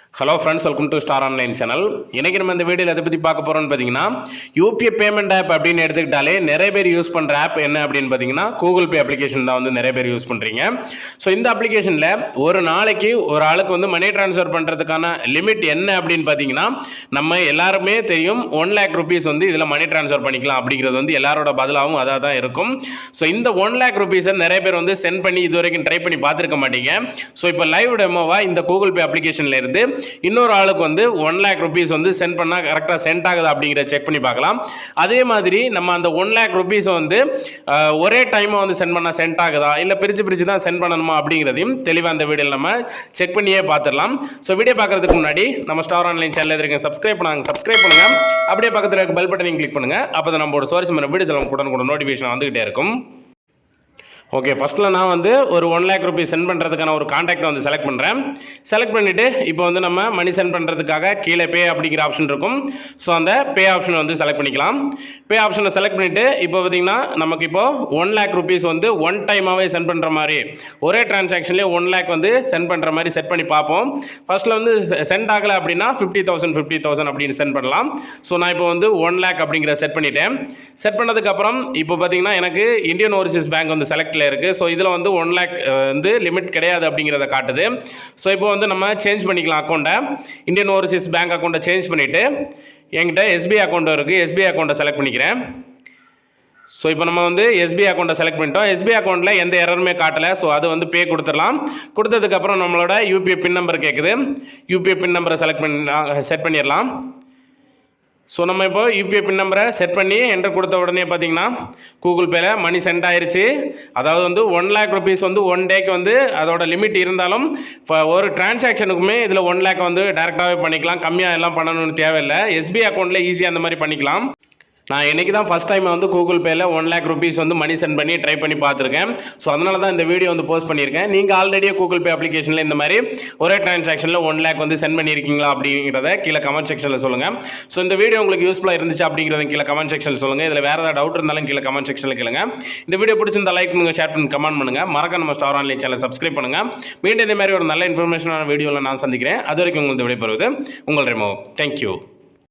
Hello friends, welcome to star online channel. இன்றைக்கி நம்ம இந்த வீடியோவில் எதை பற்றி பார்க்க போகிறோம்னு பார்த்தீங்கன்னா, யூபிஐ பேமெண்ட் ஆப் அப்படின்னு எடுத்துக்கிட்டாலே நிறைய பேர் யூஸ் பண்ணுற ஆப் என்ன அப்படின்னு பார்த்தீங்கன்னா, கூகுள் பே அப்ளிகேஷன் தான் வந்து நிறைய பேர் யூஸ் பண்ணுறீங்க. ஸோ இந்த அப்ளிகேஷனில் ஒரு நாளைக்கு ஒரு ஆளுக்கு வந்து மணி ட்ரான்ஸ்ஃபர் பண்ணுறதுக்கான லிமிட் என்ன அப்படின்னு பார்த்தீங்கன்னா, நம்ம எல்லாருமே தெரியும் 1 lakh rupees வந்து இதில் மணி ட்ரான்ஸ்ஃபர் பண்ணிக்கலாம் அப்படிங்கிறது வந்து எல்லாரோட பதிலாகவும் அதாக தான் இருக்கும். ஸோ இந்த 1 lakh rupees நிறைய பேர் வந்து சென்ட் பண்ணி இது வரைக்கும் ட்ரை பண்ணி பார்த்துருக்க மாட்டீங்க. ஸோ இப்போ லைவ் டெமோவாக இந்த கூகுள் பே அப்ளிகேஷனில் இருந்து இன்னொரு ஆளுக்கு வந்து 1 lakh rupees வந்து சென்ட் பண்ணால் கரெக்டாக சென்ட் ஆகுது அப்படிங்கிற செக் பண்ணி பார்க்கலாம். அதே மாதிரி நம்ம அந்த 1 lakh rupees வந்து ஒரே டைமாக வந்து சென்ட் பண்ணால் சென்ட் ஆகுதா இல்லை பிரித்து தான் சென்ட் பண்ணணுமா அப்படிங்கிறதையும் தெளிவாக அந்த வீடியோவில் நம்ம செக் பண்ணியே பார்த்துடலாம். ஸோ வீடியோ பார்க்குறதுக்கு முன்னாடி நம்ம ஸ்டார் ஆன்லைன் சேனல் இருக்கேன் சப்ஸ்கிரைப் பண்ணுங்கள். அப்படியே பக்கத்தில் இருக்க பெல் பட்டனையும் கிளிக் பண்ணுங்கள். அப்போ தான் நம்மளோட சுவாரஸ்யமான வீடியோஸ் எல்லாம் கூட நோட்டிஃபிகேஷன் வந்துகிட்டே இருக்கும். ஓகே, ஃபஸ்ட்டில் நான் வந்து ஒரு 1 lakh rupees சென்ட் பண்ணுறதுக்கான ஒரு கான்டாக்டை வந்து செலக்ட் பண்ணுறேன். செலக்ட் பண்ணிவிட்டு இப்போ வந்து நம்ம மணி சென்ட் பண்ணுறதுக்காக கீழே பே அப்படிங்கிற ஆப்ஷன் இருக்கும். ஸோ அந்த பே ஆப்ஷனை வந்து செலக்ட் பண்ணிக்கலாம். பே ஆப்ஷனை செலக்ட் பண்ணிவிட்டு இப்போ பார்த்திங்கன்னா நமக்கு இப்போது 1 lakh rupees வந்து ஒன் டைமாகவே சென்ட் பண்ணுற மாதிரி ஒரே டிரான்சாக்ஷன்லேயே 1 lakh வந்து சென்ட் பண்ணுற மாதிரி செட் பண்ணி பார்ப்போம். ஃபஸ்ட்டில் வந்து சென்ட் ஆகலை அப்படின்னா 50,000 அப்படின்னு சென்ட் பண்ணலாம். ஸோ நான் இப்போ வந்து 1 lakh அப்படிங்கிற செட் பண்ணிவிட்டேன். செட் பண்ணதுக்கப்புறம் இப்போ பார்த்திங்கன்னா எனக்கு இந்தியன் ஓவர்சீஸ் பேங்க் வந்து செலக்ட் இருக்குது. ஸோ இதில் வந்து 1 lakh வந்து லிமிட் கிடையாது அப்படிங்கிறத காட்டுது. ஸோ இப்போ வந்து நம்ம சேஞ்ச் பண்ணிக்கலாம் அக்கௌண்ட்டை. இந்தியன் ஓவர்சீஸ் பேங்க் அக்கௌண்ட்டை சேஞ்ச் பண்ணிவிட்டு என்கிட்ட எஸ்பிஐ அக்கௌண்ட் இருக்குது. எஸ்பிஐ அக்கௌண்ட்டை செலக்ட் பண்ணிக்கிறேன். ஸோ இப்போ நம்ம வந்து எஸ்பிஐ அக்கௌண்ட்டை செலக்ட் பண்ணிட்டோம். எஸ்பிஐ அக்கௌண்ட்டில் எந்த எரருமே காட்டலை. ஸோ அது வந்து பே கொடுத்துடலாம். கொடுத்ததுக்கப்புறம் நம்மளோட யூபிஐ பின் நம்பர் கேட்குது. யூபிஐ பின் நம்பரை செட் பண்ணிடலாம். ஸோ நம்ம இப்போ யூபிஐ பின் நம்பரை செட் பண்ணி என்டர் கொடுத்த உடனே பார்த்தீங்கன்னா கூகுள் பேயில் மணி சென்ட் ஆயிடுச்சு. அதாவது வந்து 1 lakh rupees வந்து ஒன் டேக்கு வந்து அதோட லிமிட் இருந்தாலும் ஒரு டிரான்சாக்ஷனுக்குமே இதில் 1 lakh வந்து டேரெக்டாகவே பண்ணிக்கலாம். கம்மியாக எல்லாம் பண்ணணும்னு தேவையில்லை. எஸ்பிஐ அக்கௌண்ட்டில் ஈஸியாக அந்த மாதிரி பண்ணிக்கலாம். நான் இன்றைக்கி தான் ஃபஸ்ட் டைம் வந்து கூகுள் பேயில் 1 lakh rupees வந்து மணி சென்ட் பண்ணி ட்ரை பண்ணி பார்த்துருக்கேன். ஸோ அதனால தான் இந்த வீடியோ வந்து போஸ்ட் பண்ணியிருக்கேன். நீங்கள் ஆல்ரெடியே கூகுள் பே அப்ளிகேஷனில் இந்த மாதிரி ஒரே டிரான்சாக்ஷனில் 1 lakh வந்து சென்ட் பண்ணியிருக்கீங்களா அப்படிங்கிறத கீழே கமெண்ட் செக்ஷனில் சொல்லுங்கள். ஸோ இந்த வீடியோ உங்களுக்கு யூஸ்ஃபுல்லாக இருந்துச்சு அப்படிங்கிறத கீழே கமெண்ட் செக்ஷனில் சொல்லுங்கள். இதில் வேறு ஏதாவது டவுட் இருந்தாலும் கீழே கமெண்ட் செக்ஷனில் கேளுங்க. இந்த வீடியோ பிடிச்சிருந்தா லைக் பண்ணுங்கள், ஷேர் பண்ணி கமெண்ட் பண்ணுங்கள். மறக்க நம்ம ஸ்டார் ஆன்லைன் சேனல் சப்ஸ்கிரைப் பண்ணுங்கள். மீண்டும் இந்த மாதிரி ஒரு நல்ல இன்ஃபர்மேஷனான வீடியோவில் நான் சந்திக்கிறேன். அது வரைக்கும் உங்களுக்கு விடைபெறுவது உங்கள் ரெமோ. தேங்க்யூ.